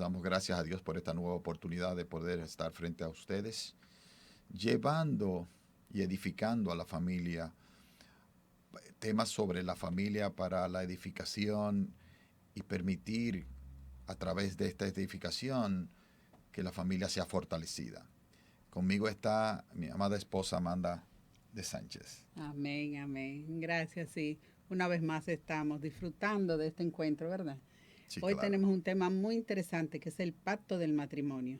damos gracias a Dios por esta nueva oportunidad de poder estar frente a ustedes, llevando y edificando a la familia, temas sobre la familia para la edificación y permitir a través de esta edificación que la familia sea fortalecida. Conmigo está mi amada esposa Amanda de Sánchez. Amén, amén. Gracias, sí. Una vez más estamos disfrutando de este encuentro, ¿verdad? Sí, Hoy claro. tenemos un tema muy interesante que es el pacto del matrimonio.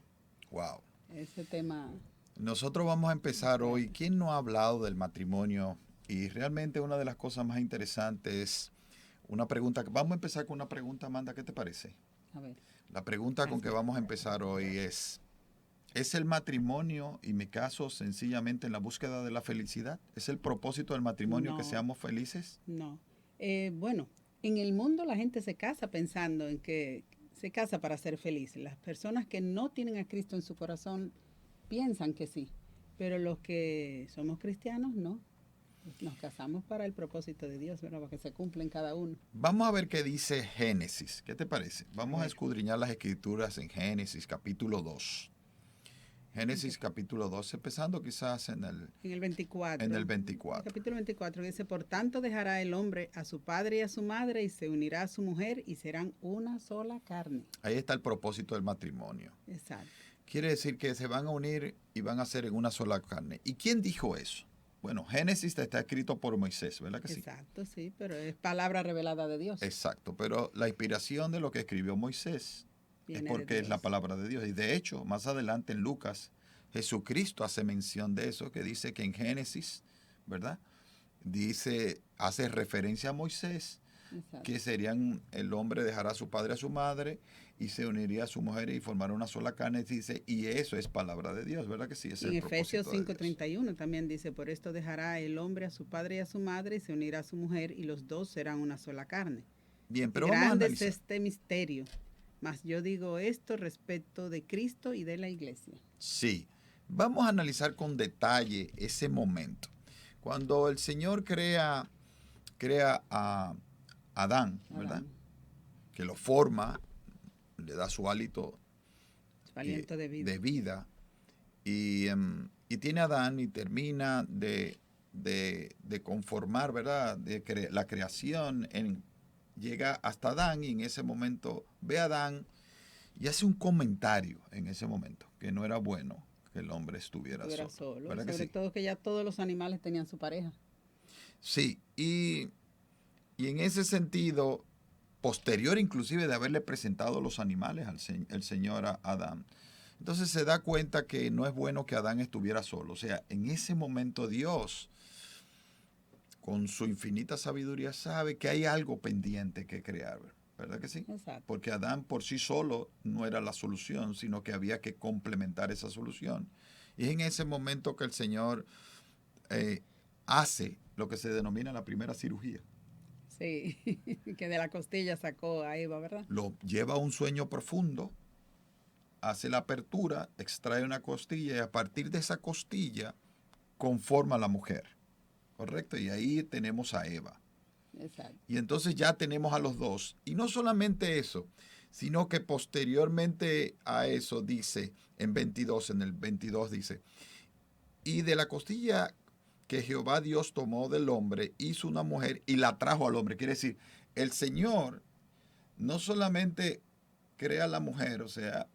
Wow. Ese tema Nosotros vamos a empezar hoy. fuerte. ¿Quién no ha hablado del matrimonio? Y realmente una de las cosas más interesantes es una pregunta. Vamos a empezar con una pregunta, Amanda, ¿qué te parece? A ver, La pregunta con que hazme. vamos a empezar hoy ¿es el matrimonio y mi caso sencillamente en la búsqueda de la felicidad? ¿Es el propósito del matrimonio que No, seamos felices? no. Bueno, en el mundo la gente se casa pensando en que se casa para ser feliz. Las personas que no tienen a Cristo en su corazón piensan que sí, pero los que somos cristianos no. Nos casamos para el propósito de Dios, ¿verdad? Para que se cumpla en cada uno. Vamos a ver qué dice Génesis. ¿Qué te parece? A Vamos a ver, escudriñar las escrituras en Génesis capítulo 2. Génesis ok. capítulo 2, empezando quizás en el En el en 24, el el 24. capítulo 24 dice, por tanto dejará el hombre a su padre y a su madre y se unirá a su mujer y serán una sola carne. Ahí está el propósito del matrimonio. Exacto, Quiere decir que se van a unir y van a ser en una sola carne. ¿Y quién dijo eso? Bueno, Génesis está escrito por Moisés, ¿verdad que sí? exacto, sí, pero es palabra revelada de Dios. Exacto, pero la inspiración de lo que escribió Moisés es Viene de porque es la Dios. palabra de Dios. Y de hecho, más adelante en Lucas, Jesucristo hace mención de eso, que dice que en Génesis, ¿verdad? Dice, hace referencia a Moisés, Exacto. que serían, el hombre dejará a su padre y a su madre y se uniría a su mujer y formará una sola carne, dice, y eso es palabra de Dios, ¿verdad que sí? Es Y en el Efesios propósito de Dios. 5:31 también dice, por esto dejará el hombre a su padre y a su madre y se unirá a su mujer y los dos serán una sola carne. Bien, Y pero vamos a grande es analizar. este misterio, mas yo digo esto respecto de Cristo y de la iglesia. Sí, vamos a analizar con detalle ese momento. Cuando el Señor crea a Adán, ¿verdad? Adán, Que lo forma, le da su hálito su aliento de vida. de vida y tiene a Adán y termina de conformar, ¿verdad? La creación, llega hasta Adán y en ese momento ve a Adán y hace un comentario en ese momento que no era bueno que el hombre estuviera Estuviera solo, solo. Y ¿verdad que sobre sí? todo que ya todos los animales tenían su pareja. Sí, y en ese sentido, posterior inclusive de haberle presentado los animales el Señor a Adán, entonces se da cuenta que no es bueno que Adán estuviera solo. O sea, en ese momento Dios, con su infinita sabiduría, sabe que hay algo pendiente que crear, ¿verdad que sí? Exacto. Porque Adán por sí solo no era la solución, sino que había que complementar esa solución. Y es en ese momento que el Señor eh, hace lo que se denomina la primera cirugía. Sí, que de la costilla sacó a Eva, ¿verdad? Lo lleva a un sueño profundo, hace la apertura, extrae una costilla y a partir de esa costilla conforma a la mujer. ¿Correcto? Y ahí tenemos a Eva. Exacto. Y entonces ya tenemos a los dos. Y no solamente eso, sino que posteriormente a eso dice, en el 22 dice, y de la costilla que Jehová Dios tomó del hombre, hizo una mujer y la trajo al hombre. Quiere decir, el Señor no solamente crea a la mujer, o sea,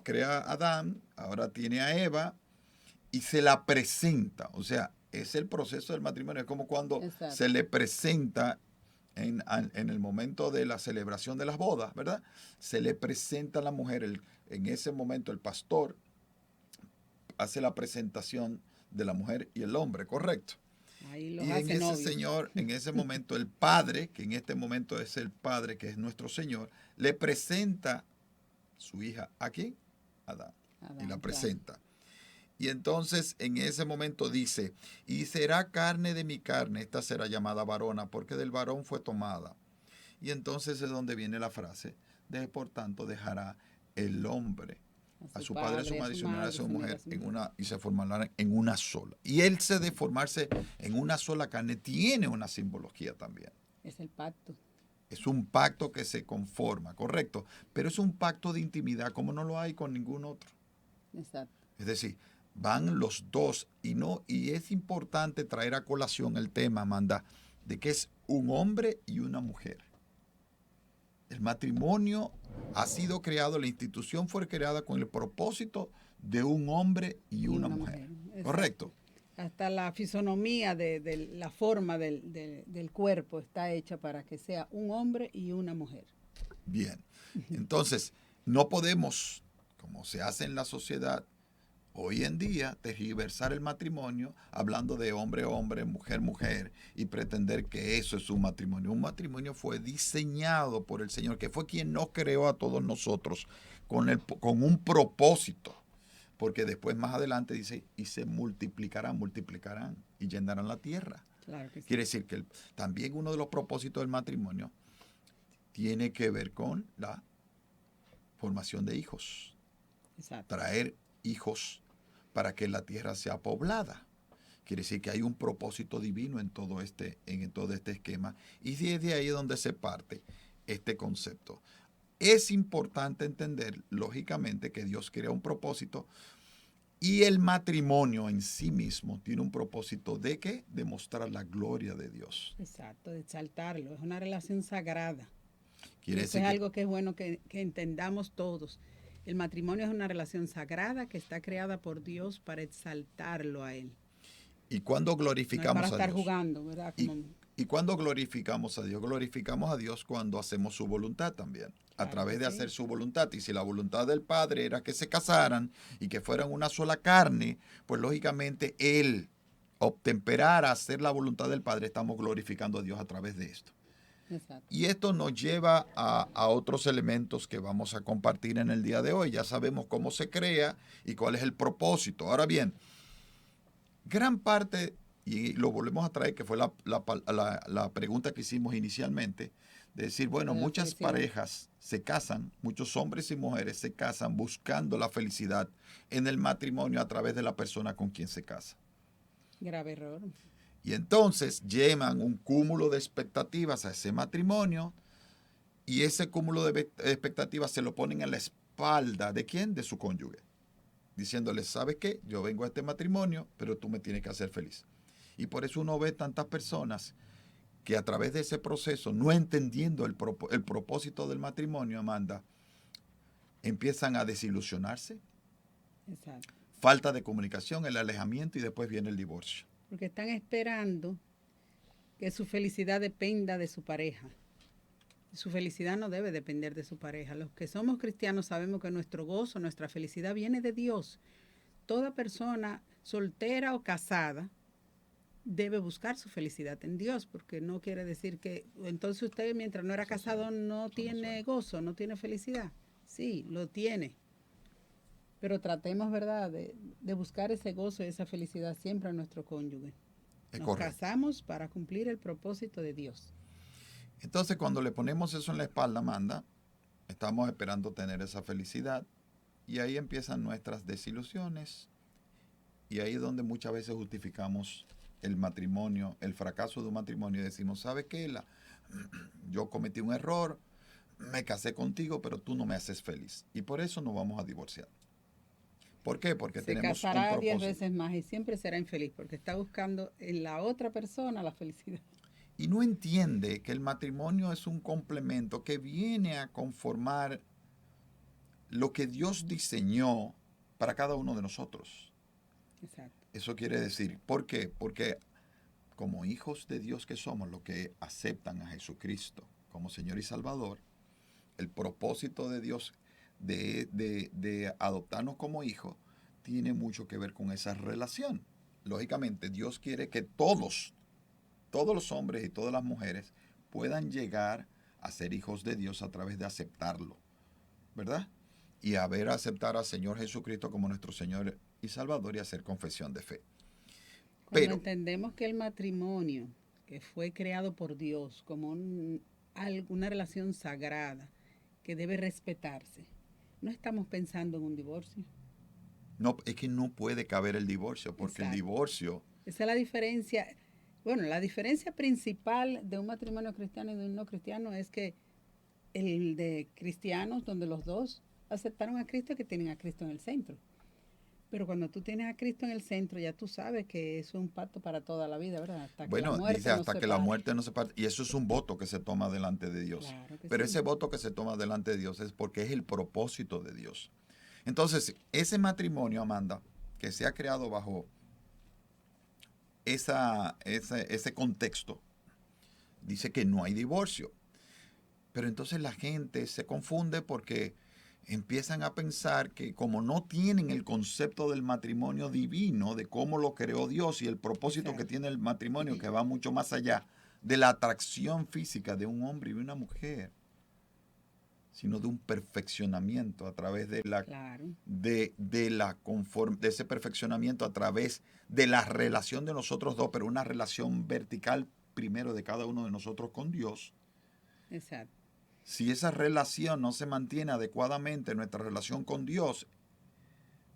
crea a Adán, ahora tiene a Eva y se la presenta. O sea, es el proceso del matrimonio. Es como cuando Exacto. se le presenta en el momento de la celebración de las bodas, ¿verdad? Se le presenta a la mujer, en ese momento el pastor hace la presentación de la mujer y el hombre, ¿correcto? Ahí los Y en hace ese novios. Señor, en ese momento, el Padre, que en este momento es el Padre, que es nuestro Señor, le presenta su hija a quién? A Adán. Y la Adán, claro. presenta. Y entonces en ese momento dice, y será carne de mi carne, esta será llamada varona, porque del varón fue tomada. Y entonces es donde viene la frase, de por tanto dejará el hombre a su padre, a su madre y se unirá a su se unirá a mujer su en mujer. una, y se formarán en una sola. Y él se de formarse en una sola carne tiene una simbología también. Es el pacto. Es un pacto que se conforma, correcto. Pero es un pacto de intimidad como no lo hay con ningún otro. Exacto. Es decir, van los dos y es importante traer a colación el tema, Amanda, de que es un hombre y una mujer. El matrimonio ha sido creado, la institución fue creada con el propósito de un hombre y una mujer. ¿Correcto? Hasta la fisonomía de la forma del cuerpo está hecha para que sea un hombre y una mujer. Bien. Entonces, no podemos, como se hace en la sociedad hoy en día, tergiversar el matrimonio hablando de hombre, hombre, mujer, mujer y pretender que eso es un matrimonio. Un matrimonio fue diseñado por el Señor, que fue quien nos creó a todos nosotros con un propósito. Porque después más adelante dice, y se multiplicarán y llenarán la tierra. Claro que sí. Quiere decir que también uno de los propósitos del matrimonio tiene que ver con la formación de hijos. Exacto. Traer hijos para que la tierra sea poblada. Quiere decir que hay un propósito divino en todo este esquema. Y desde ahí es donde se parte este concepto. Es importante entender, lógicamente, que Dios crea un propósito y el matrimonio en sí mismo tiene un propósito de ¿qué? De mostrar la gloria de Dios. Exacto, de exaltarlo. Es una relación sagrada. Quiere Eso decir es que, algo que es bueno que entendamos todos. El matrimonio es una relación sagrada que está creada por Dios para exaltarlo a Él. y cuando No es para glorificamos a estar Dios. jugando, ¿verdad? Y cuando glorificamos a Dios cuando hacemos su voluntad también. A Claro través que de sí. hacer su voluntad. Y si la voluntad del Padre era que se casaran y que fueran una sola carne, pues lógicamente Él obtemperara a hacer la voluntad del Padre, estamos glorificando a Dios a través de esto. Exacto. Y esto nos lleva a otros elementos que vamos a compartir en el día de hoy. Ya sabemos cómo se crea y cuál es el propósito. Ahora bien, gran parte, y lo volvemos a traer, que fue la pregunta que hicimos inicialmente, de decir, bueno, De la muchas felicidad. parejas se casan, muchos hombres y mujeres se casan buscando la felicidad en el matrimonio a través de la persona con quien se casa. Grave error. Y entonces llevan un cúmulo de expectativas a ese matrimonio y ese cúmulo de expectativas se lo ponen en la espalda ¿de quién? De su cónyuge. Diciéndole, ¿sabes qué? Yo vengo a este matrimonio, pero tú me tienes que hacer feliz. Y por eso uno ve tantas personas que a través de ese proceso, no entendiendo el propósito del matrimonio, Amanda, empiezan a desilusionarse. Exacto. Falta de comunicación, el alejamiento y después viene el divorcio. Porque están esperando que su felicidad dependa de su pareja. Su felicidad no debe depender de su pareja. Los que somos cristianos sabemos que nuestro gozo, nuestra felicidad viene de Dios. Toda persona soltera o casada debe buscar su felicidad en Dios, porque no quiere decir que entonces usted mientras no era casado no tiene gozo, no tiene felicidad. Sí, lo tiene. Pero tratemos, ¿verdad?, de buscar ese gozo y esa felicidad siempre a nuestro cónyuge. Nos casamos para cumplir el propósito de Dios. Entonces, cuando le ponemos eso en la espalda, Amanda, estamos esperando tener esa felicidad y ahí empiezan nuestras desilusiones y ahí es donde muchas veces justificamos el matrimonio, el fracaso de un matrimonio y decimos, ¿sabes qué? Yo cometí un error, me casé contigo, pero tú no me haces feliz y por eso nos vamos a divorciar. ¿Por qué? Porque tenemos un propósito. Se casará 10 veces más y siempre será infeliz porque está buscando en la otra persona la felicidad. Y no entiende que el matrimonio es un complemento que viene a conformar lo que Dios diseñó para cada uno de nosotros. Exacto. Eso quiere decir, ¿por qué? Porque como hijos de Dios que somos, los que aceptan a Jesucristo como Señor y Salvador, el propósito de Dios de adoptarnos como hijos tiene mucho que ver con esa relación. Lógicamente, Dios quiere que todos los hombres y todas las mujeres puedan llegar a ser hijos de Dios a través de aceptarlo, ¿verdad? Y aceptar al Señor Jesucristo como nuestro Señor y Salvador y hacer confesión de fe. Cuando entendemos que el matrimonio, que fue creado por Dios como una relación sagrada que debe respetarse, no estamos pensando en un divorcio. No, es que no puede caber el divorcio, porque Exacto. el divorcio... Esa es la diferencia. Bueno, la diferencia principal de un matrimonio cristiano y de un no cristiano es que el de cristianos, donde los dos aceptaron a Cristo, es que tienen a Cristo en el centro. Pero cuando tú tienes a Cristo en el centro, ya tú sabes que eso es un pacto para toda la vida, ¿verdad? Hasta que la Bueno, dice muerte nos hasta que la separe. muerte no se parte. Y eso es un voto que se toma delante de Dios. Claro que Pero sí. ese voto que se toma delante de Dios es porque es el propósito de Dios. Entonces, ese matrimonio, Amanda, que se ha creado bajo ese contexto, dice que no hay divorcio. Pero entonces la gente se confunde porque empiezan a pensar que como no tienen el concepto del matrimonio divino, de cómo lo creó Dios y el propósito que Exacto. tiene el matrimonio, que va mucho más allá de la atracción física de un hombre y de una mujer, sino de un perfeccionamiento a través de Claro. de ese perfeccionamiento a través de la relación de nosotros dos, pero una relación vertical primero de cada uno de nosotros con Dios. Exacto. Si esa relación no se mantiene adecuadamente, nuestra relación con Dios,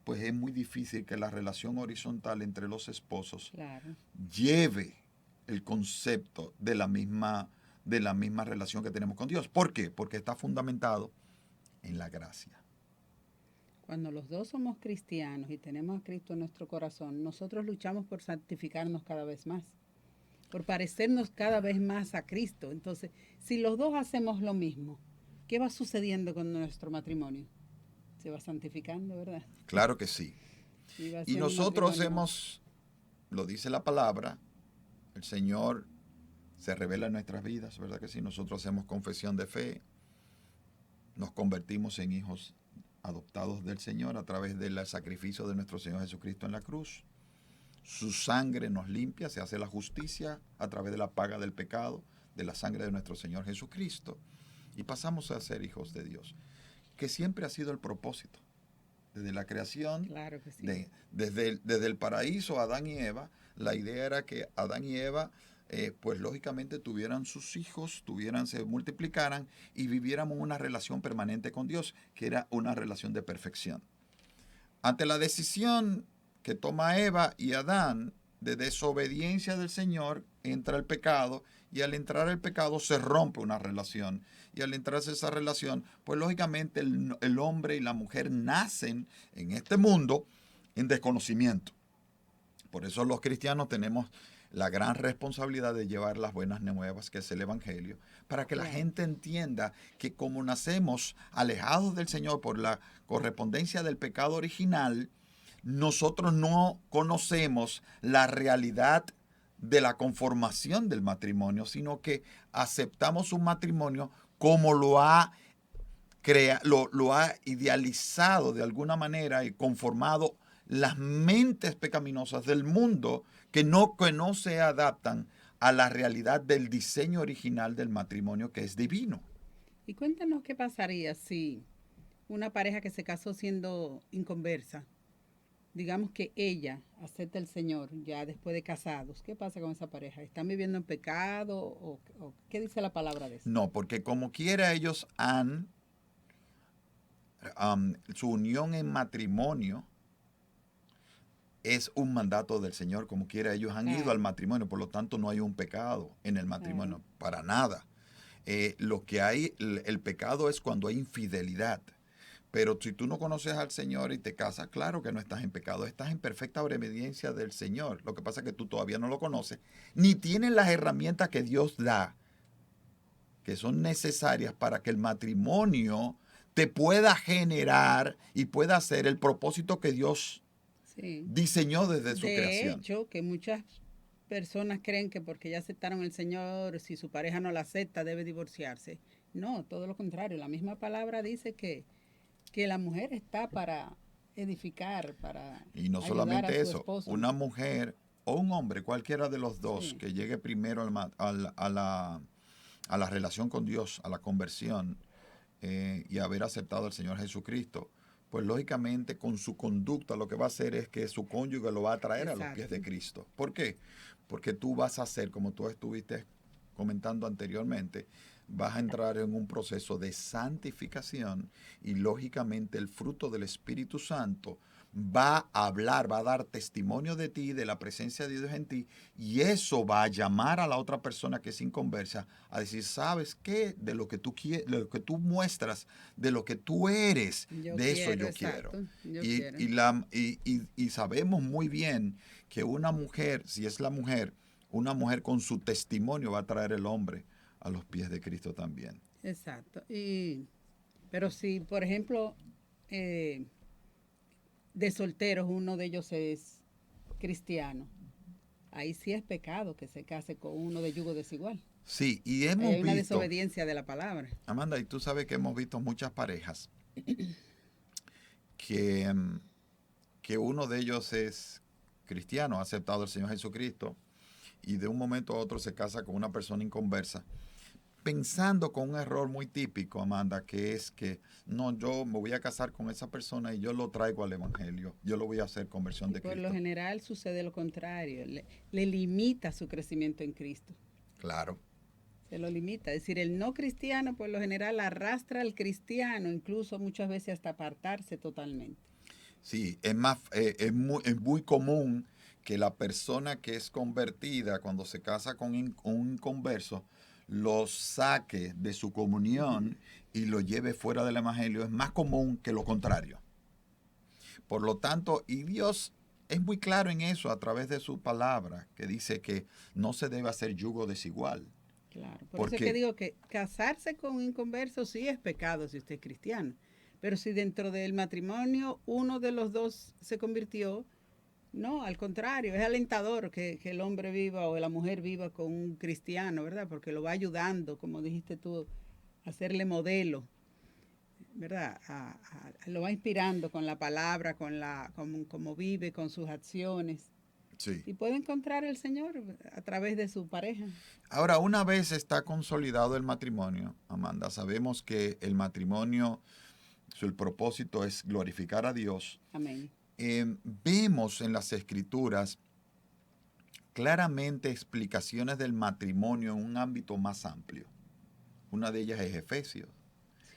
pues es muy difícil que la relación horizontal entre los esposos Claro. lleve el concepto de la misma relación que tenemos con Dios. ¿Por qué? Porque está fundamentado en la gracia. Cuando los dos somos cristianos y tenemos a Cristo en nuestro corazón, nosotros luchamos por santificarnos cada vez más, por parecernos cada vez más a Cristo. Entonces, si los dos hacemos lo mismo, ¿qué va sucediendo con nuestro matrimonio? Se va santificando, ¿verdad? Claro que sí. Y va Y siendo un nosotros matrimonio. lo dice la palabra, el Señor se revela en nuestras vidas, ¿verdad que sí? Nosotros hacemos confesión de fe, nos convertimos en hijos adoptados del Señor a través del sacrificio de nuestro Señor Jesucristo en la cruz. Su sangre nos limpia, se hace la justicia a través de la paga del pecado, de la sangre de nuestro Señor Jesucristo. Y pasamos a ser hijos de Dios, que siempre ha sido el propósito. Desde la creación, Claro que sí. desde el paraíso, Adán y Eva, la idea era que Adán y Eva, pues lógicamente tuvieran sus hijos, se multiplicaran y viviéramos una relación permanente con Dios, que era una relación de perfección. Ante la decisión que toma Eva y Adán de desobediencia del Señor, entra el pecado y al entrar el pecado se rompe una relación. Y al entrarse esa relación, pues lógicamente el hombre y la mujer nacen en este mundo en desconocimiento. Por eso los cristianos tenemos la gran responsabilidad de llevar las buenas nuevas, que es el Evangelio, para que la Claro. gente entienda que como nacemos alejados del Señor por la correspondencia del pecado original, nosotros no conocemos la realidad de la conformación del matrimonio, sino que aceptamos un matrimonio como lo ha idealizado de alguna manera y conformado las mentes pecaminosas del mundo que no se adaptan a la realidad del diseño original del matrimonio que es divino. Y cuéntanos qué pasaría si una pareja que se casó siendo inconversa, digamos que ella acepta el Señor ya después de casados, ¿qué pasa con esa pareja? ¿Están viviendo en pecado o qué dice la palabra de eso? No, porque como quiera ellos han, su unión en matrimonio es un mandato del Señor, como quiera ellos han ido al Claro, matrimonio, por lo tanto no hay un pecado en el claro. matrimonio, para nada. Lo que hay, el pecado es cuando hay infidelidad. Pero si tú no conoces al Señor y te casas, claro que no estás en pecado, estás en perfecta obediencia del Señor. Lo que pasa es que tú todavía no lo conoces, ni tienes las herramientas que Dios da, que son necesarias para que el matrimonio te pueda generar y pueda hacer el propósito que Dios Sí. diseñó desde su De creación. hecho, que muchas personas creen que porque ya aceptaron el Señor, si su pareja no la acepta, debe divorciarse. No, todo lo contrario. La misma palabra dice que la mujer está para edificar, para Y no ayudar a solamente su eso, esposo. una mujer o un hombre, cualquiera de los dos, Sí, que llegue primero a la relación con Dios, a la conversión y haber aceptado al Señor Jesucristo, pues lógicamente con su conducta lo que va a hacer es que su cónyuge lo va a traer a los pies de exacto. Cristo. ¿Por qué? Porque tú vas a hacer, como tú estuviste comentando anteriormente, vas a entrar en un proceso de santificación y lógicamente el fruto del Espíritu Santo va a hablar, va a dar testimonio de ti, de la presencia de Dios en ti, y eso va a llamar a la otra persona que es inconversa a decir, ¿sabes qué? De lo que tú quieres, de lo que tú muestras, de lo que tú eres, Yo de eso quiero, yo quiero. exacto, yo Y, quiero. y, y sabemos muy bien que una mujer, si es la mujer, una mujer con su testimonio va a traer el hombre a los pies de Cristo también. Exacto. Pero si, por ejemplo, eh, de solteros uno de ellos es cristiano, ahí sí es pecado que se case con uno de yugo desigual. Sí, y Ahí hemos hay una visto, desobediencia de la palabra. Amanda, y tú sabes que hemos visto muchas parejas que, que uno de ellos es cristiano, ha aceptado al Señor Jesucristo, y de un momento a otro se casa con una persona inconversa, pensando con un error muy típico, Amanda, que es que no, yo me voy a casar con esa persona y yo lo traigo al Evangelio, yo lo voy a hacer conversión Y de por lo Cristo. general sucede lo contrario, le limita su crecimiento en Cristo. Claro. Se lo limita. Es decir, el no cristiano por lo general arrastra al cristiano, incluso muchas veces hasta apartarse totalmente. Sí, es muy común que la persona que es convertida, cuando se casa con un inconverso, lo saque de su comunión y lo lleve fuera del evangelio. Es más común que lo contrario. Por lo tanto, y Dios es muy claro en eso a través de su palabra, que dice que no se debe hacer yugo desigual. Claro, por eso es que Porque, digo que casarse con un inconverso sí es pecado si usted es cristiano. Pero si dentro del matrimonio uno de los dos se convirtió, no, al contrario, es alentador que el hombre viva o la mujer viva con un cristiano, ¿verdad? Porque lo va ayudando, como dijiste tú, a hacerle modelo, ¿verdad? Lo va inspirando con la palabra, como vive, con sus acciones. sí. Y puede encontrar al Señor a través de su pareja. Ahora, una vez está consolidado el matrimonio, Amanda, sabemos que el matrimonio, el propósito es glorificar a Dios. Amén. Vemos en las escrituras claramente explicaciones del matrimonio en un ámbito más amplio. Una de ellas es Efesios.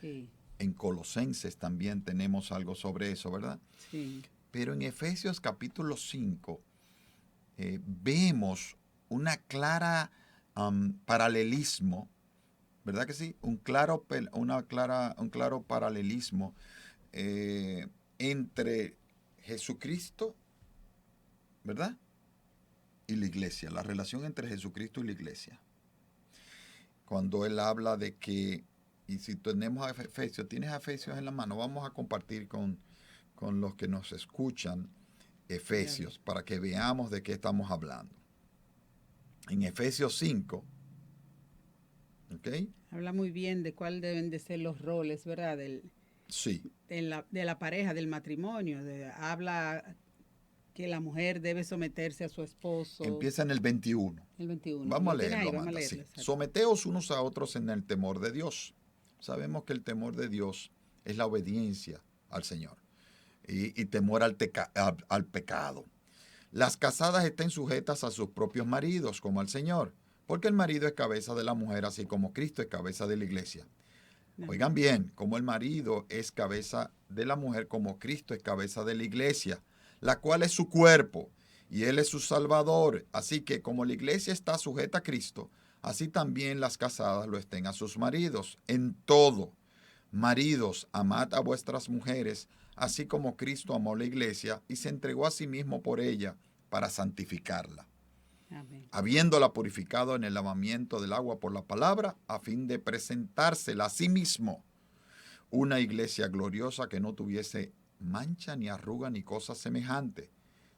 Sí, En Colosenses también tenemos algo sobre eso, ¿verdad? sí. Pero en Efesios capítulo 5 vemos una clara paralelismo, ¿verdad que sí? Un claro paralelismo entre Jesucristo, ¿verdad? Y la iglesia, la relación entre Jesucristo y la iglesia. Cuando él habla de que, y si tenemos a Efesios, tienes a Efesios en la mano, vamos a compartir con los que nos escuchan Efesios para que veamos de qué estamos hablando. En Efesios 5, ¿ok? Habla muy bien de cuál deben de ser los roles, ¿verdad? Sí. De la pareja, del matrimonio. Habla que la mujer debe someterse a su esposo. Empieza en el 21. El 21. Vamos a Lo tienes leerlo, ahí, vamos a Amanda. leerlo. Sí. Exacto. Someteos unos a otros en el temor de Dios. Sabemos que el temor de Dios es la obediencia al Señor y temor al pecado. Las casadas estén sujetas a sus propios maridos como al Señor, porque el marido es cabeza de la mujer, así como Cristo es cabeza de la iglesia. Oigan bien, como el marido es cabeza de la mujer, como Cristo es cabeza de la iglesia, la cual es su cuerpo, y Él es su Salvador. Así que como la iglesia está sujeta a Cristo, así también las casadas lo estén a sus maridos, en todo. Maridos, amad a vuestras mujeres, así como Cristo amó la iglesia y se entregó a sí mismo por ella para santificarla, Amén. habiéndola purificado en el lavamiento del agua por la palabra, a fin de presentársela a sí mismo una iglesia gloriosa que no tuviese mancha ni arruga ni cosa semejante,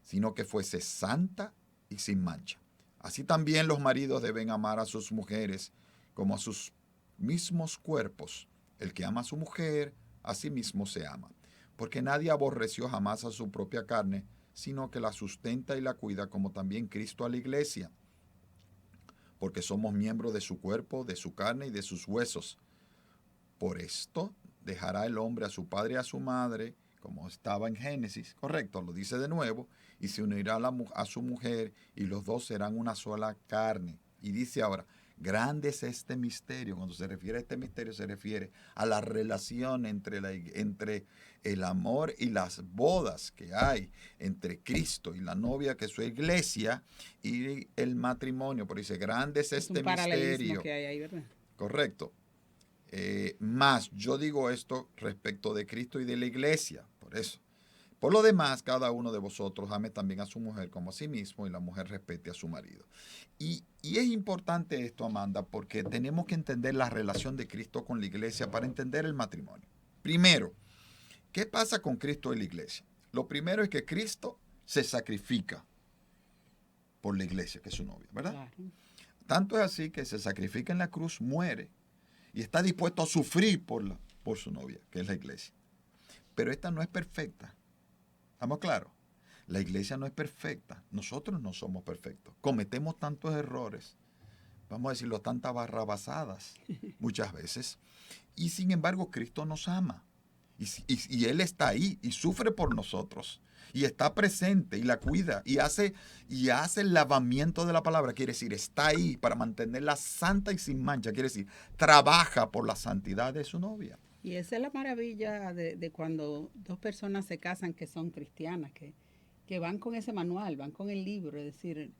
sino que fuese santa y sin mancha. Así también los maridos deben amar a sus mujeres como a sus mismos cuerpos. El que ama a su mujer, a sí mismo se ama. Porque nadie aborreció jamás a su propia carne, sino que la sustenta y la cuida, como también Cristo a la iglesia. Porque somos miembros de su cuerpo, de su carne y de sus huesos. Por esto dejará el hombre a su padre y a su madre, como estaba en Génesis, correcto, lo dice de nuevo, y se unirá a su mujer, y los dos serán una sola carne. Y dice ahora, Grande es este misterio. Cuando se refiere a este misterio, se refiere a la relación entre el amor y las bodas que hay entre Cristo y la novia, que es su iglesia, y el matrimonio. Por dice, grande es Es un este paralelismo misterio. que hay ahí, ¿verdad? Correcto. Más, yo digo esto respecto de Cristo y de la iglesia. Por eso. Por lo demás, cada uno de vosotros ame también a su mujer como a sí mismo y la mujer respete a su marido. Y es importante esto, Amanda, porque tenemos que entender la relación de Cristo con la iglesia para entender el matrimonio. Primero, ¿qué pasa con Cristo y la iglesia? Lo primero es que Cristo se sacrifica por la iglesia, que es su novia, ¿verdad? Claro. Tanto es así que se sacrifica en la cruz, muere y está dispuesto a sufrir por su novia, que es la iglesia. Pero esta no es perfecta. ¿Estamos claros? La iglesia no es perfecta. Nosotros no somos perfectos. Cometemos tantos errores, vamos a decirlo, tantas barrabasadas muchas veces. Y sin embargo, Cristo nos ama. Y Él está ahí y sufre por nosotros. Y está presente y la cuida y hace el lavamiento de la palabra. Quiere decir, está ahí para mantenerla santa y sin mancha. Quiere decir, trabaja por la santidad de su novia. Y esa es la maravilla de cuando dos personas se casan que son cristianas, que van con ese manual, van con el libro. Es decir,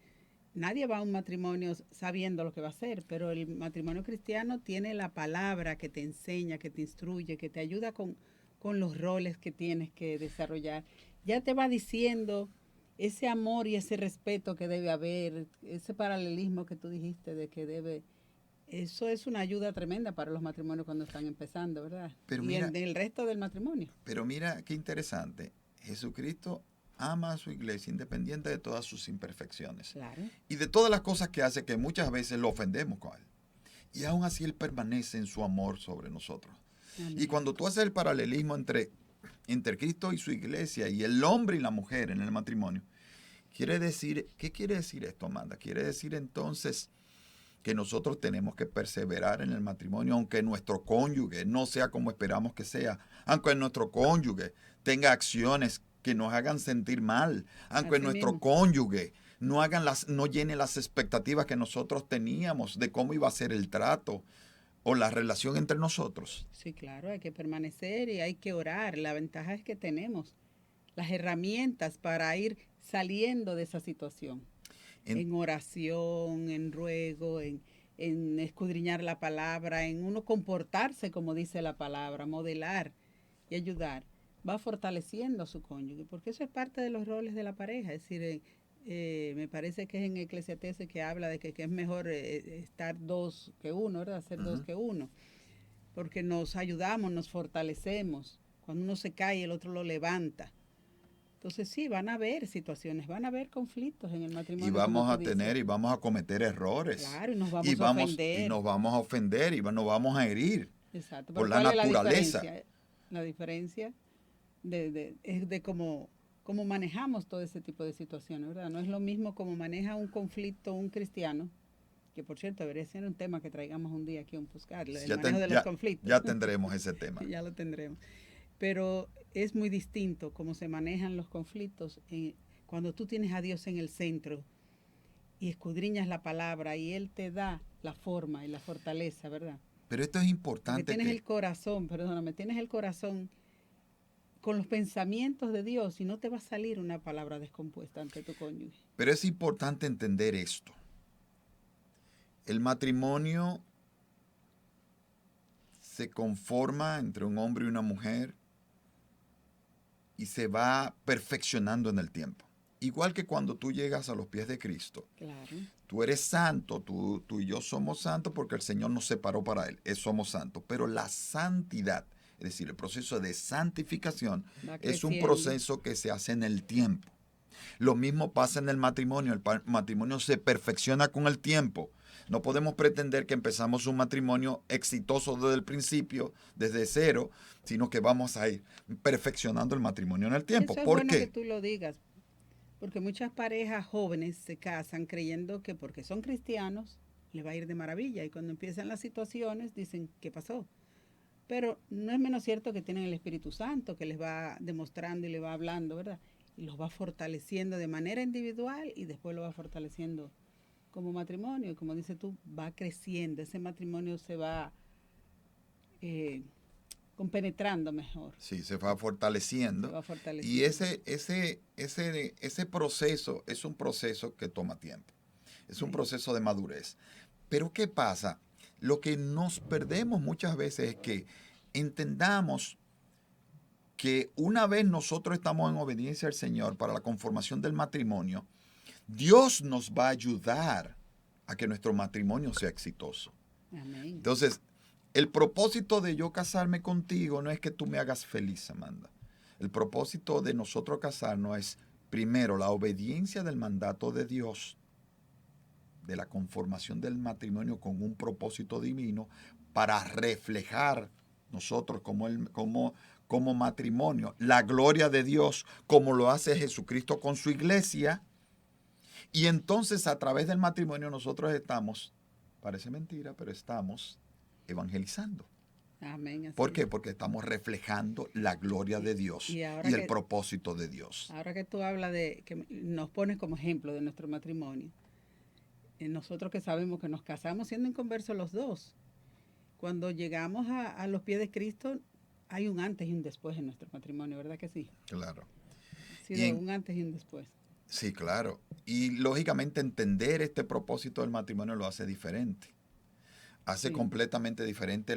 nadie va a un matrimonio sabiendo lo que va a hacer, pero el matrimonio cristiano tiene la palabra que te enseña, que te instruye, que te ayuda con los roles que tienes que desarrollar. Ya te va diciendo ese amor y ese respeto que debe haber, ese paralelismo que tú dijiste de que debe. Eso es una ayuda tremenda para los matrimonios cuando están empezando, ¿verdad? Pero Y mira, el resto del matrimonio. pero mira qué interesante. Jesucristo ama a su iglesia independiente de todas sus imperfecciones. Claro. Y de todas las cosas que hace que muchas veces lo ofendemos con Él. Y aún así Él permanece en su amor sobre nosotros. Amén. Y cuando tú haces el paralelismo entre Cristo y su iglesia y el hombre y la mujer en el matrimonio, ¿qué quiere decir esto, Amanda? Quiere decir entonces que nosotros tenemos que perseverar en el matrimonio, aunque nuestro cónyuge no sea como esperamos que sea, aunque nuestro cónyuge tenga acciones que nos hagan sentir mal, aunque Así nuestro mismo. cónyuge no llene las expectativas que nosotros teníamos de cómo iba a ser el trato o la relación entre nosotros. Sí, claro, hay que permanecer y hay que orar. La ventaja es que tenemos las herramientas para ir saliendo de esa situación. En oración, en ruego, en escudriñar la palabra, en uno comportarse como dice la palabra, modelar y ayudar. Va fortaleciendo a su cónyuge, porque eso es parte de los roles de la pareja. Es decir, me parece que es en Eclesiastés que habla de que es mejor estar dos que uno, ¿verdad? Ser dos que uno, porque nos ayudamos, nos fortalecemos. Cuando uno se cae, el otro lo levanta. Entonces sí, van a haber situaciones, van a haber conflictos en el matrimonio. Y vamos a tener y vamos a cometer errores. Claro, y nos vamos a ofender. Y nos vamos a ofender y nos vamos a herir. Exacto. Por Pero la ¿cuál naturaleza. Es la diferencia es de cómo manejamos todo ese tipo de situaciones, ¿verdad? No es lo mismo como maneja un conflicto un cristiano, que por cierto debería ser un tema que traigamos un día aquí a un buscar, el manejo de los conflictos. Ya tendremos ese tema. Ya lo tendremos. Pero es muy distinto cómo se manejan los conflictos cuando tú tienes a Dios en el centro y escudriñas la palabra y Él te da la forma y la fortaleza, ¿verdad? Pero esto es importante. Porque tienes el corazón, perdóname, tienes el corazón con los pensamientos de Dios y no te va a salir una palabra descompuesta ante tu cónyuge. Pero es importante entender esto. El matrimonio se conforma entre un hombre y una mujer y se va perfeccionando en el tiempo. Igual que cuando tú llegas a los pies de Cristo. Claro. Tú eres santo, tú y yo somos santos porque el Señor nos separó para Él. Somos santos. Pero la santidad, es decir, el proceso de santificación, es un proceso que se hace en el tiempo. Lo mismo pasa en el matrimonio. El matrimonio se perfecciona con el tiempo. No podemos pretender que empezamos un matrimonio exitoso desde el principio, desde cero, sino que vamos a ir perfeccionando el matrimonio en el tiempo. Eso es ¿Por bueno qué? que tú lo digas, porque muchas parejas jóvenes se casan creyendo que porque son cristianos les va a ir de maravilla y cuando empiezan las situaciones dicen, ¿qué pasó? Pero no es menos cierto que tienen el Espíritu Santo que les va demostrando y les va hablando, ¿verdad? Y los va fortaleciendo de manera individual y después lo va fortaleciendo como matrimonio. Y como dices tú, va creciendo. Ese matrimonio se va eh, compenetrando mejor. Sí, se va fortaleciendo. Se va Y fortaleciendo. ese proceso es un proceso que toma tiempo. Es un Sí. proceso de madurez. Pero ¿qué pasa? Lo que nos perdemos muchas veces es que entendamos que una vez nosotros estamos en obediencia al Señor para la conformación del matrimonio, Dios nos va a ayudar a que nuestro matrimonio sea exitoso. Amén. Entonces, el propósito de yo casarme contigo no es que tú me hagas feliz, Amanda. El propósito de nosotros casarnos es, primero, la obediencia del mandato de Dios, de la conformación del matrimonio con un propósito divino, para reflejar nosotros como matrimonio la gloria de Dios, como lo hace Jesucristo con su iglesia. Y entonces a través del matrimonio nosotros estamos, parece mentira, pero estamos evangelizando. Amén. Así ¿Por es. qué? Porque estamos reflejando la gloria de Dios Y y el propósito de Dios. ahora que tú hablas de, que nos pones como ejemplo de nuestro matrimonio, nosotros que sabemos que nos casamos siendo inconversos los dos, cuando llegamos a los pies de Cristo, hay un antes y un después en nuestro matrimonio, ¿verdad que sí? Claro. Ha sido un antes y un después. Sí, claro. Y lógicamente entender este propósito del matrimonio lo hace diferente. Hace completamente diferente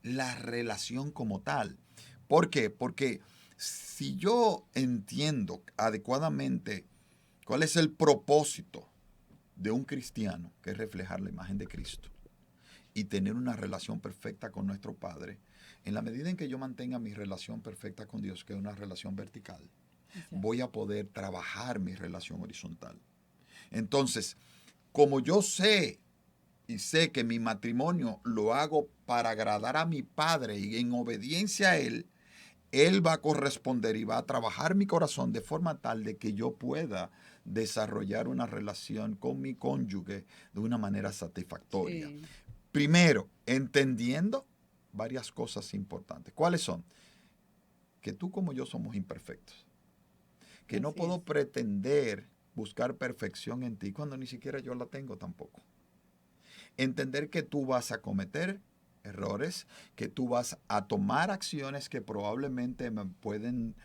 la relación como tal. ¿Por qué? Porque si yo entiendo adecuadamente cuál es el propósito de un cristiano, que es reflejar la imagen de Cristo, y tener una relación perfecta con nuestro Padre, en la medida en que yo mantenga mi relación perfecta con Dios, que es una relación vertical, voy a poder trabajar mi relación horizontal. Entonces, como yo sé que mi matrimonio lo hago para agradar a mi Padre y en obediencia a Él va a corresponder y va a trabajar mi corazón de forma tal de que yo pueda desarrollar una relación con mi cónyuge de una manera satisfactoria. Sí. Primero, entendiendo varias cosas importantes. ¿Cuáles son? Que tú como yo somos imperfectos. Que no puedo pretender buscar perfección en ti cuando ni siquiera yo la tengo tampoco. Entender que tú vas a cometer errores, que tú vas a tomar acciones que probablemente me pueden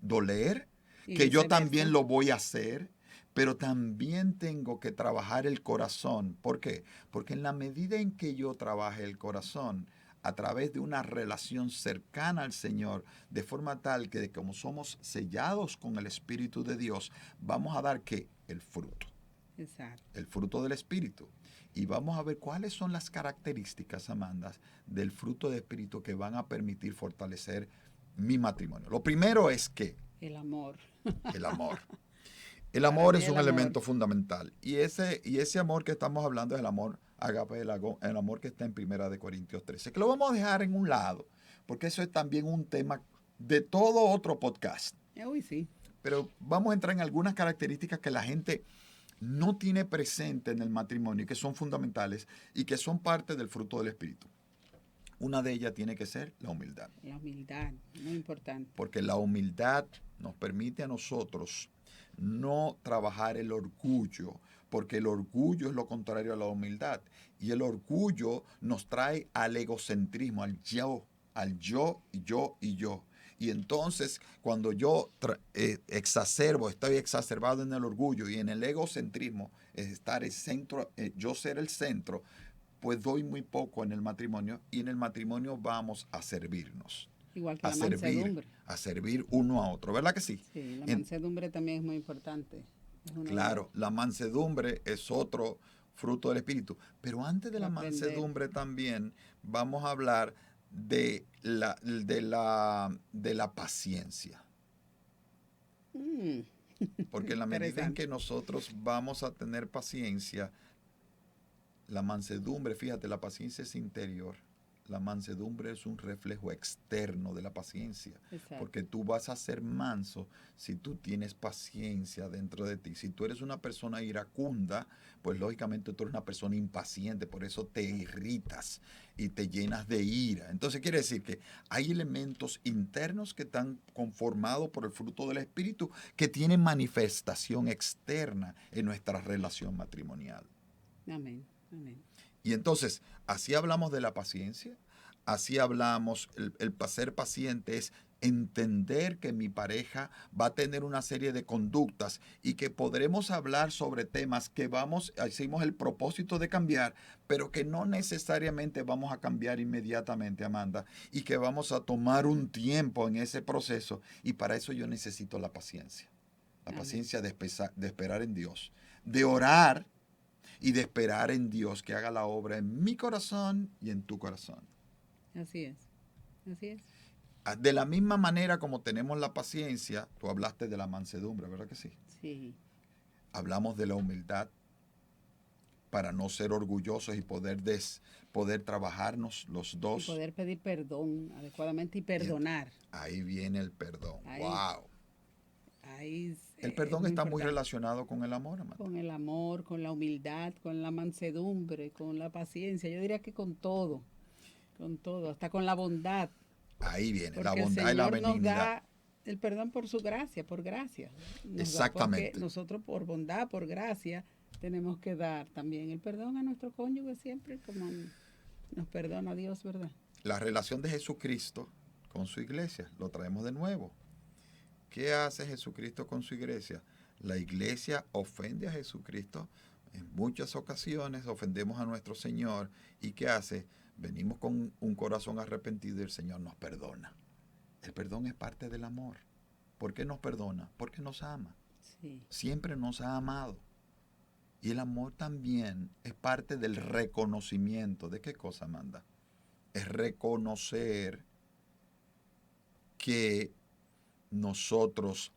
doler, que yo también lo voy a hacer, pero también tengo que trabajar el corazón. ¿Por qué? Porque en la medida en que yo trabaje el corazón, a través de una relación cercana al Señor, de forma tal que como somos sellados con el Espíritu de Dios, vamos a dar ¿qué? El fruto. Exacto. El fruto del Espíritu. Y vamos a ver cuáles son las características, Amanda, del fruto del Espíritu que van a permitir fortalecer mi matrimonio. Lo primero es que el amor. El amor. El amor es un elemento fundamental. Y ese amor que estamos hablando es el amor agape, el amor que está en 1 Corintios 13. Que lo vamos a dejar en un lado, porque eso es también un tema de todo otro podcast. Uy, sí. Pero vamos a entrar en algunas características que la gente no tiene presente en el matrimonio y que son fundamentales y que son parte del fruto del Espíritu. Una de ellas tiene que ser la humildad. La humildad, muy importante. Porque la humildad nos permite a nosotros no trabajar el orgullo, porque el orgullo es lo contrario a la humildad. Y el orgullo nos trae al egocentrismo, al yo y yo y yo. Y entonces, cuando yo estoy exacerbado en el orgullo y en el egocentrismo, es estar el centro, yo ser el centro, pues doy muy poco en el matrimonio y en el matrimonio vamos a servirnos. Igual que la mansedumbre. A servir uno a otro, ¿verdad que sí? Sí, la mansedumbre también es muy importante. Claro, la mansedumbre es otro fruto del Espíritu. Pero antes de la mansedumbre también vamos a hablar de la paciencia. Porque en la medida en que nosotros vamos a tener paciencia, la mansedumbre, fíjate, la paciencia es interior. la mansedumbre es un reflejo externo de la paciencia. Exacto. Porque tú vas a ser manso si tú tienes paciencia dentro de ti. Si tú eres una persona iracunda, pues lógicamente tú eres una persona impaciente, por eso te irritas y te llenas de ira. Entonces quiere decir que hay elementos internos que están conformados por el fruto del Espíritu que tienen manifestación externa en nuestra relación matrimonial. Amén. Amén. Y entonces, así hablamos de la paciencia, así hablamos, el ser paciente es entender que mi pareja va a tener una serie de conductas y que podremos hablar sobre temas que hicimos el propósito de cambiar, pero que no necesariamente vamos a cambiar inmediatamente, Amanda, y que vamos a tomar un tiempo en ese proceso, y para eso yo necesito la paciencia. La Amén. paciencia de esperar en Dios, de orar y de esperar en Dios que haga la obra en mi corazón y en tu corazón. Así es. Así es. De la misma manera como tenemos la paciencia, tú hablaste de la mansedumbre, ¿verdad que sí? Sí. Hablamos de la humildad para no ser orgullosos y poder trabajarnos los Y dos. poder pedir perdón adecuadamente y perdonar. Ahí viene el perdón. Ahí, ¡Wow! Ahí El perdón está muy importante. relacionado con el amor, Amanda. Con el amor, con la humildad, con la mansedumbre, con la paciencia. Yo diría que con todo, hasta con la bondad. Ahí viene, Porque la bondad el y la Señor nos benignidad. da el perdón por su gracia, por gracia. Exactamente. Porque nosotros por bondad, por gracia, tenemos que dar también el perdón a nuestro cónyuge siempre, como nos perdona Dios, ¿verdad? La relación de Jesucristo con su iglesia, lo traemos de nuevo. ¿Qué hace Jesucristo con su iglesia? La iglesia ofende a Jesucristo. En muchas ocasiones ofendemos a nuestro Señor. ¿Y qué hace? Venimos con un corazón arrepentido y el Señor nos perdona. El perdón es parte del amor. ¿Por qué nos perdona? Porque nos ama. Sí. Siempre nos ha amado. Y el amor también es parte del reconocimiento. ¿De qué cosa, Amanda? Es reconocer que nosotros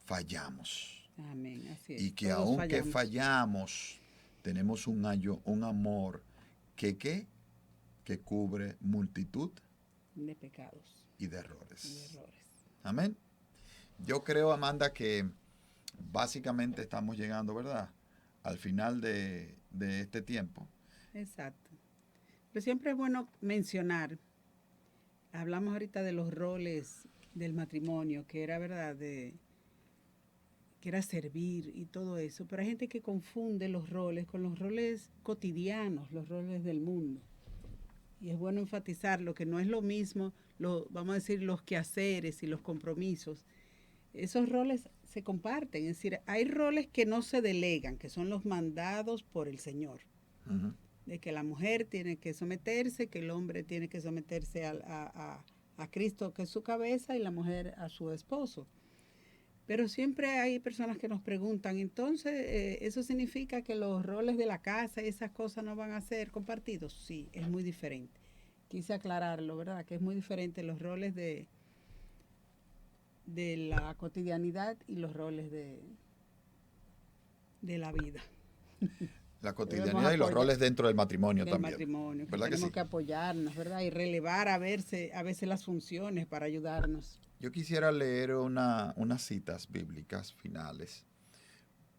fallamos. Amén, así es. Y que Todos aunque fallamos, tenemos un amor que cubre multitud de pecados y de errores. y de errores. Amén. Yo creo, Amanda, que básicamente estamos llegando, ¿verdad?, al final de este tiempo. Exacto. Pero siempre es bueno mencionar, hablamos ahorita de los roles del matrimonio, que era verdad, que era servir y todo eso, pero hay gente que confunde los roles con los roles cotidianos, los roles del mundo. Y es bueno enfatizar lo que no es lo mismo, vamos a decir, los quehaceres y los compromisos. Esos roles se comparten, es decir, hay roles que no se delegan, que son los mandados por el Señor. Uh-huh. De que la mujer tiene que someterse, que el hombre tiene que someterse a Cristo, que es su cabeza, y la mujer a su esposo. Pero siempre hay personas que nos preguntan, entonces, ¿eso significa que los roles de la casa y esas cosas no van a ser compartidos? Sí, es muy diferente. Quise aclararlo, ¿verdad? Que es muy diferente los roles de la cotidianidad y los roles de la vida. La cotidianidad y los roles dentro del matrimonio también. Matrimonio, que ¿verdad tenemos que sí? que apoyarnos, ¿verdad? Y relevar a veces las funciones para ayudarnos. Yo quisiera leer unas citas bíblicas finales,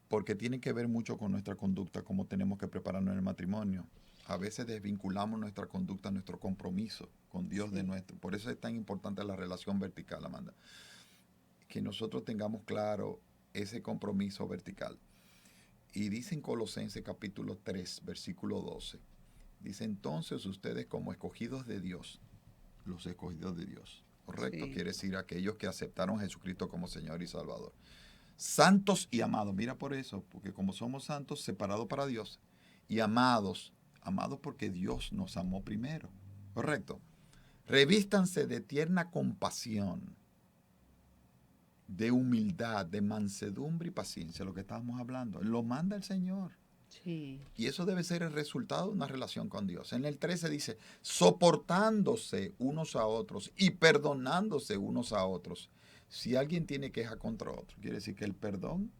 porque tienen que ver mucho con nuestra conducta, cómo tenemos que prepararnos en el matrimonio. A veces desvinculamos nuestra conducta, nuestro compromiso con Dios de nuestro. Por eso es tan importante la relación vertical, Amanda. Que nosotros tengamos claro ese compromiso vertical. Y dice en Colosenses capítulo 3, versículo 12. Dice, entonces ustedes como escogidos de Dios, los escogidos de Dios, ¿correcto? Sí. Quiere decir aquellos que aceptaron a Jesucristo como Señor y Salvador. Santos y amados, mira por eso, porque como somos santos, separados para Dios, y amados porque Dios nos amó primero, ¿correcto? Revístanse de tierna compasión, de humildad, de mansedumbre y paciencia, lo que estábamos hablando. Lo manda el Señor. Sí. Y eso debe ser el resultado de una relación con Dios. En el 13 dice, soportándose unos a otros y perdonándose unos a otros. Si alguien tiene queja contra otro, quiere decir que el perdón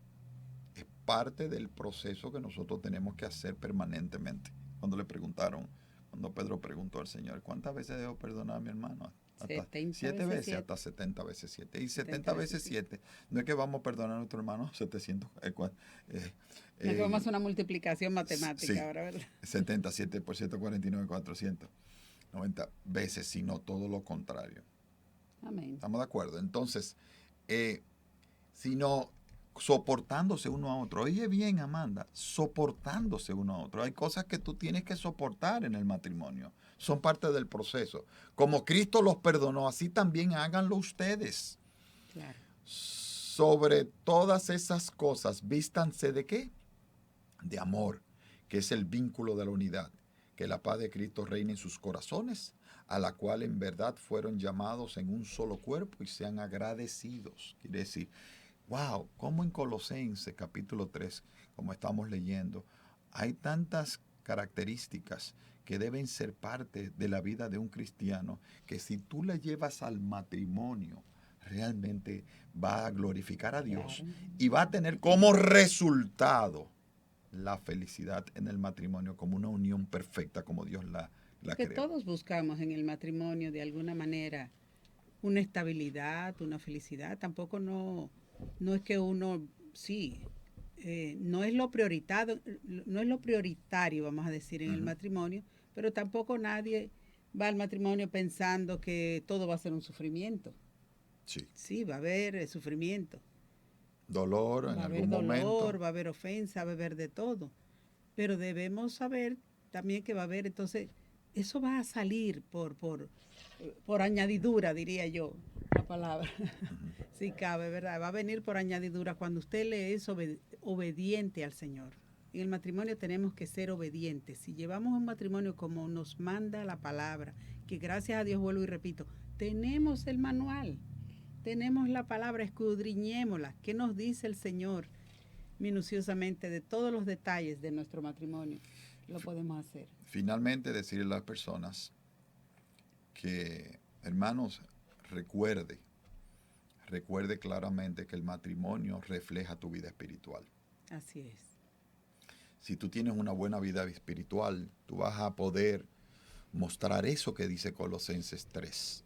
es parte del proceso que nosotros tenemos que hacer permanentemente. Cuando le preguntaron, Cuando Pedro preguntó al Señor, ¿cuántas veces debo perdonar a mi hermano? Hasta 70 7 veces veces, 7. hasta 70 veces 7. Y 70 70 veces 7, no es que vamos a perdonar a nuestro hermano 700. No, que vamos a hacer una multiplicación matemática Sí, ahora, ¿verdad? 77 por 149, 490 veces, sino todo lo contrario. Amén. ¿Estamos de acuerdo? Entonces, sino soportándose uno a otro. Oye bien, Amanda, soportándose uno a otro. Hay cosas que tú tienes que soportar en el matrimonio. Son parte del proceso. Como Cristo los perdonó, así también háganlo ustedes. Claro. Sobre todas esas cosas, vístanse de ¿qué? De amor, que es el vínculo de la unidad. Que la paz de Cristo reine en sus corazones, a la cual en verdad fueron llamados en un solo cuerpo y sean agradecidos. Quiere decir, wow, como en Colosenses capítulo 3, como estamos leyendo, hay tantas características que deben ser parte de la vida de un cristiano, que si tú le llevas al matrimonio, realmente va a glorificar a Dios y va a tener como resultado la felicidad en el matrimonio como una unión perfecta como Dios la Que creó. todos buscamos en el matrimonio de alguna manera una estabilidad, una felicidad. Tampoco no es que uno, sí, no es lo prioritario, no es lo prioritario, vamos a decir, en el matrimonio, pero tampoco nadie va al matrimonio pensando que todo va a ser un sufrimiento. Sí. Sí, va a haber sufrimiento. Dolor en Va a haber algún momento. dolor, va a haber ofensa, va a haber de todo. Pero debemos saber también que va a haber, entonces, eso va a salir por añadidura, diría yo, la palabra. Si cabe, ¿verdad? Va a venir por añadidura cuando usted le es obediente al Señor. En el matrimonio tenemos que ser obedientes. Si llevamos un matrimonio como nos manda la palabra, que gracias a Dios, vuelvo y repito, tenemos el manual, tenemos la palabra, escudriñémosla. ¿Qué nos dice el Señor minuciosamente de todos los detalles de nuestro matrimonio? Lo podemos hacer. Finalmente, decirle a las personas que, hermanos, recuerde claramente que el matrimonio refleja tu vida espiritual. Así es. Si tú tienes una buena vida espiritual, tú vas a poder mostrar eso que dice Colosenses 3.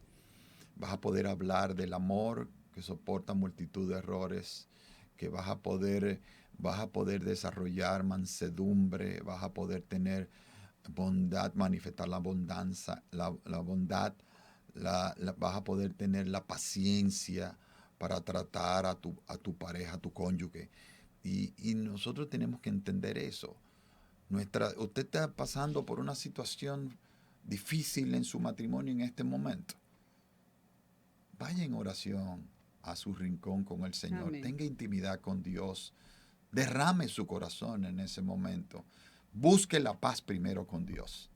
Vas a poder hablar del amor que soporta multitud de errores, que vas a poder desarrollar mansedumbre, vas a poder tener bondad, manifestar la abundancia, la bondad, vas a poder tener la paciencia para tratar a tu pareja, a tu cónyuge. Y nosotros tenemos que entender eso. Usted está pasando por una situación difícil en su matrimonio en este momento. Vaya en oración a su rincón con el Señor. Amén. Tenga intimidad con Dios. Derrame su corazón en ese momento. Busque la paz primero con Dios.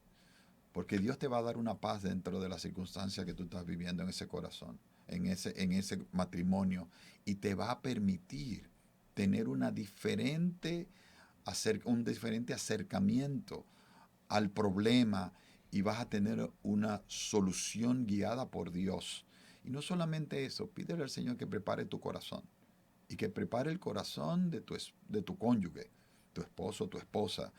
Porque Dios te va a dar una paz dentro de las circunstancias que tú estás viviendo en ese corazón, en ese matrimonio. Y te va a permitir tener un diferente acercamiento al problema y vas a tener una solución guiada por Dios. Y no solamente eso, pídele al Señor que prepare tu corazón y que prepare el corazón de tu cónyuge, tu esposo, tu esposa,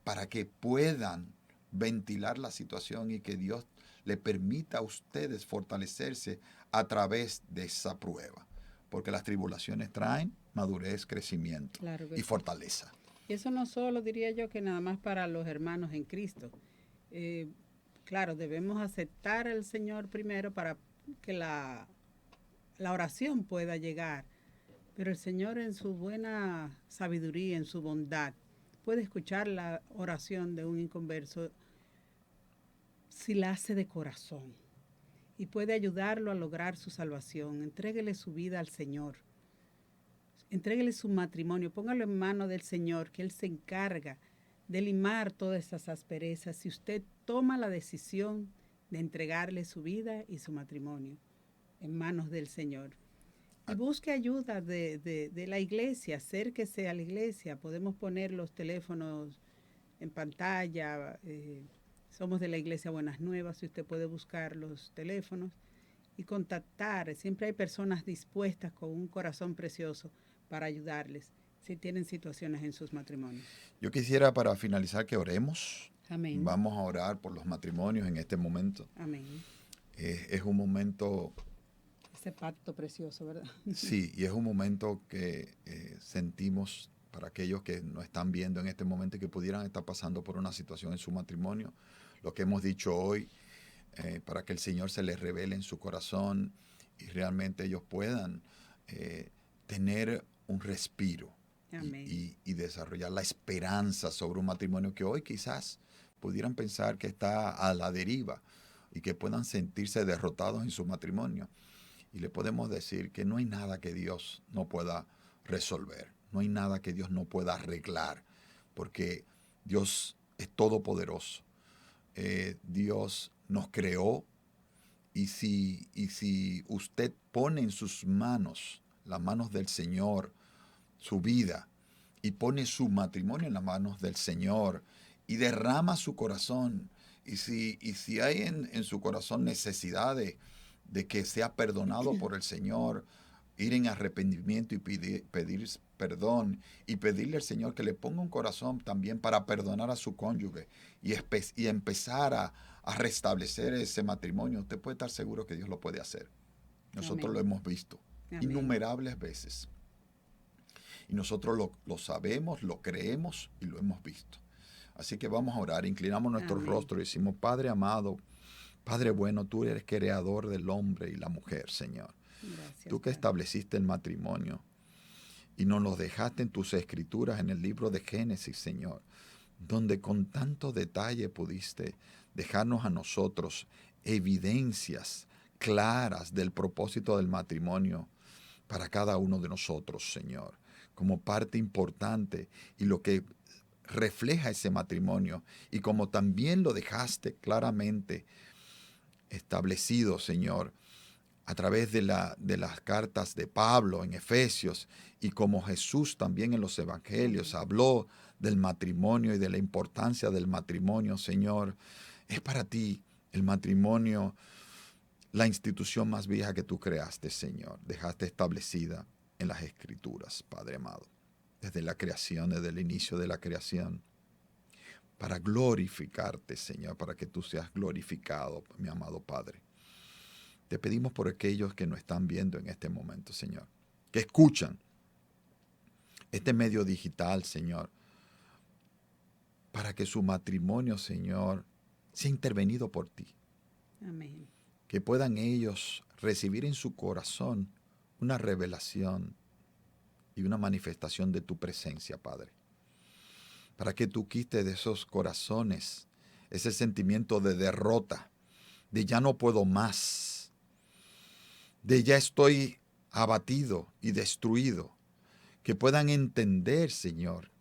para que puedan ventilar la situación y que Dios le permita a ustedes fortalecerse a través de esa prueba. Porque las tribulaciones traen madurez, crecimiento y fortaleza. Y eso no solo, diría yo, que nada más para los hermanos en Cristo. Claro, debemos aceptar al Señor primero para que la oración pueda llegar. Pero el Señor en su buena sabiduría, en su bondad, puede escuchar la oración de un inconverso si la hace de corazón y puede ayudarlo a lograr su salvación. Entréguele su vida al Señor. Entréguele su matrimonio, póngalo en manos del Señor, que Él se encarga de limar todas esas asperezas si usted toma la decisión de entregarle su vida y su matrimonio en manos del Señor. Y busque ayuda de la iglesia, acérquese a la iglesia. Podemos poner los teléfonos en pantalla. Somos de la iglesia Buenas Nuevas, y usted puede buscar los teléfonos y contactar. Siempre hay personas dispuestas con un corazón precioso para ayudarles si tienen situaciones en sus matrimonios. Yo quisiera, para finalizar, que oremos Amén. Vamos a orar por los matrimonios en este momento. Amén. Es un momento, Ese pacto precioso, ¿verdad? sí, y es un momento que sentimos para aquellos que nos están viendo en este momento y que pudieran estar pasando por una situación en su matrimonio. Lo que hemos dicho hoy, para que el Señor se les revele en su corazón y realmente ellos puedan tener un respiro y desarrollar la esperanza sobre un matrimonio que hoy quizás pudieran pensar que está a la deriva y que puedan sentirse derrotados en su matrimonio. Y le podemos decir que no hay nada que Dios no pueda resolver, no hay nada que Dios no pueda arreglar, porque Dios es todopoderoso. Dios nos creó y si usted pone en sus manos, las manos del Señor, su vida, y pone su matrimonio en las manos del Señor y derrama su corazón, y si hay en su corazón necesidad de que sea perdonado por el Señor, ir en arrepentimiento y pedir perdón y pedirle al Señor que le ponga un corazón también para perdonar a su cónyuge y empezar a restablecer ese matrimonio, usted puede estar seguro que Dios lo puede hacer. Nosotros Amén. lo hemos visto innumerables veces. Y nosotros lo sabemos, lo creemos y lo hemos visto. Así que vamos a orar, inclinamos nuestros rostros y decimos, Padre amado, Padre bueno, tú eres creador del hombre y la mujer, Señor. Gracias, Tú que Padre. estableciste el matrimonio y nos lo dejaste en tus escrituras en el libro de Génesis, Señor, donde con tanto detalle pudiste dejarnos a nosotros evidencias claras del propósito del matrimonio para cada uno de nosotros, Señor, como parte importante y lo que refleja ese matrimonio, y como también lo dejaste claramente establecido, Señor, a través de las cartas de Pablo en Efesios, y como Jesús también en los evangelios habló del matrimonio y de la importancia del matrimonio, Señor. Es para ti el matrimonio la institución más vieja que tú creaste, Señor. Dejaste establecida en las Escrituras, Padre amado, desde la creación, desde el inicio de la creación, para glorificarte, Señor, para que tú seas glorificado, mi amado Padre. Te pedimos por aquellos que nos están viendo en este momento, Señor, que escuchan este medio digital, Señor, para que su matrimonio, Señor, sea intervenido por ti. Amén. Que puedan ellos recibir en su corazón una revelación y una manifestación de tu presencia, Padre. Para que tú quites de esos corazones ese sentimiento de derrota, de ya no puedo más, de ya estoy abatido y destruido. Que puedan entender, Señor,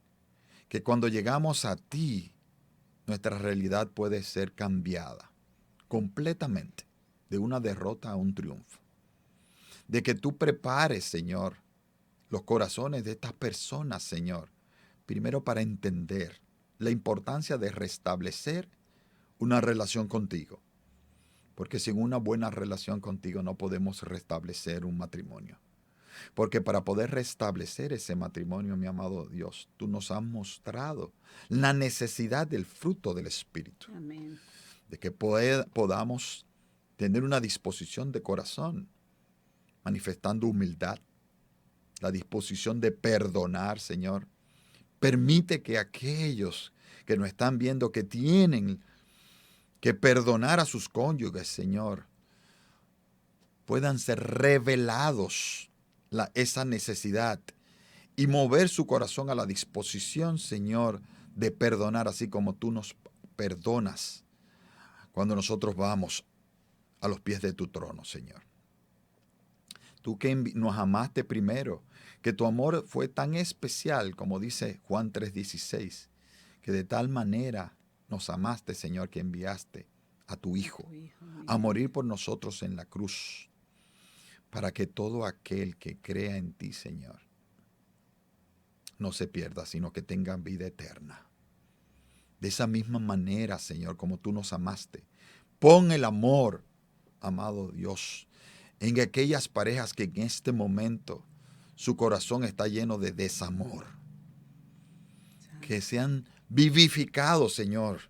que cuando llegamos a ti, nuestra realidad puede ser cambiada completamente, de una derrota a un triunfo. De que tú prepares, Señor, los corazones de estas personas, Señor, primero para entender la importancia de restablecer una relación contigo. Porque sin una buena relación contigo no podemos restablecer un matrimonio. Porque para poder restablecer ese matrimonio, mi amado Dios, tú nos has mostrado la necesidad del fruto del Espíritu. Amén. De que podamos tener una disposición de corazón, manifestando humildad, la disposición de perdonar, Señor. Permite que aquellos que nos están viendo, que tienen que perdonar a sus cónyuges, Señor, puedan ser revelados esa necesidad y mover su corazón a la disposición, Señor, de perdonar, así como tú nos perdonas cuando nosotros vamos a los pies de tu trono, Señor. Tú que nos amaste primero, que tu amor fue tan especial, como dice Juan 3:16, que de tal manera nos amaste, Señor, que enviaste a tu Hijo a morir por nosotros en la cruz, para que todo aquel que crea en ti, Señor, no se pierda, sino que tenga vida eterna. De esa misma manera, Señor, como tú nos amaste, pon el amor, amado Dios, en aquellas parejas que en este momento su corazón está lleno de desamor. Que sean vivificados, Señor,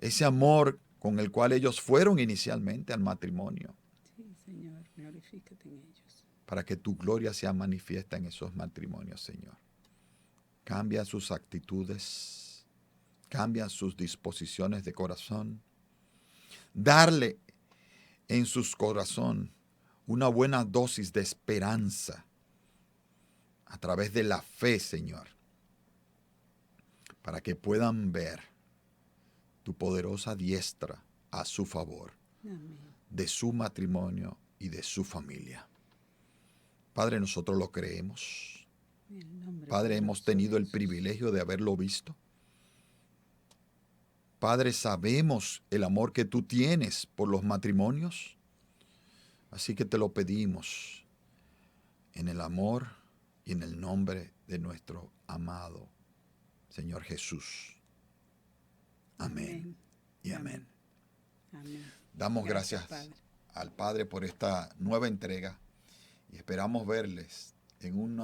ese amor con el cual ellos fueron inicialmente al matrimonio, Sí, Señor, glorifícate en ellos. para que tu gloria sea manifiesta en esos matrimonios, Señor. Cambia sus actitudes, cambia sus disposiciones de corazón. Darle en sus corazón una buena dosis de esperanza a través de la fe, Señor, para que puedan ver tu poderosa diestra a su favor, Amén. de su matrimonio y de su familia. Padre, nosotros lo creemos. En el nombre Padre, hemos poderoso de tenido el Jesús. privilegio de haberlo visto. Padre, sabemos el amor que tú tienes por los matrimonios, así que te lo pedimos en el amor y en el nombre de nuestro amado Señor Jesús. Amén y amén. Amén. Damos Gracias, gracias Padre. al Padre por esta nueva entrega y esperamos verles en un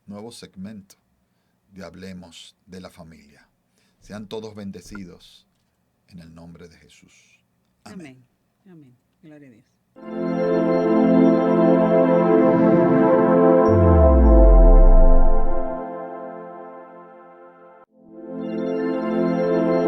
nuevo segmento de Hablemos de la Familia. Sean todos bendecidos en el nombre de Jesús. Amén. Amén. Amén. Gloria a Dios.